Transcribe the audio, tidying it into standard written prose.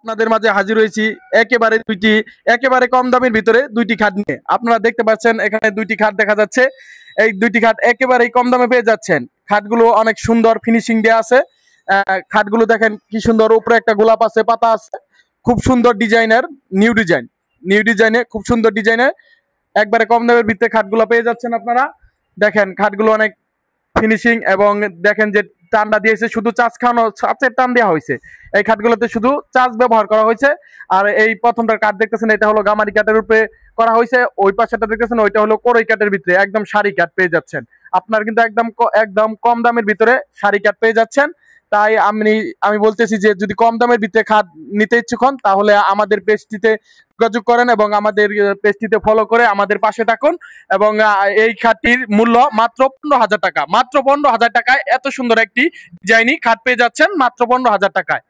আপনাদের মাঝে হাজির হয়েছি একেবারে কম দামের ভিতরে দুইটি খাট নিয়ে। আপনারা দেখতে পাচ্ছেন এখানে দুইটি খাট দেখা যাচ্ছে। এই দুইটি খাট একেবারেই কম দামে পেয়ে যাচ্ছেন। খাটগুলো অনেক সুন্দর ফিনিশিং দেওয়া আছে। খাটগুলো দেখেন কি সুন্দর, উপরে একটা গোলাপ আছে, পাতা আছে, খুব সুন্দর ডিজাইনের, নিউ ডিজাইনে খুব সুন্দর ডিজাইনের একবারে কম দামের ভিতরে খাটগুলো পেয়ে যাচ্ছেন আপনারা। দেখেন খাটগুলো অনেক ফিনিশিং, এবং দেখেন যে টানটা দিয়েছে শুধু চাচের টান দেওয়া হয়েছে। এই খাটগুলোতে শুধু চাচ ব্যবহার করা হয়েছে। আর এই প্রথমটার কাঠ দেখতেছেন, এটা হলো গামারি কাঠের উপরে করা হয়েছে। ওই পাশেটা দেখতেছেন, ওইটা হলো কোরই কাঠের ভিতরে একদম সারি কাঠ পেয়ে যাচ্ছেন। আপনার কিন্তু একদম কম দামের ভিতরে সারি কাঠ পেয়ে যাচ্ছেন। তাই আমি বলতেছি যে যদি কম দামের ভিতরে খাট নিতে ইচ্ছুক হন তাহলে আমাদের পেজটিতে যোগাযোগ করেন এবং আমাদের পেজটিতে ফলো করে আমাদের পাশে থাকুন। এবং এই খাটটির মূল্য মাত্র 15,000 টাকা। মাত্র 15,000 টাকায় এত সুন্দর একটি ডিজাইনি খাট পেয়ে যাচ্ছেন মাত্র 15,000 টাকায়।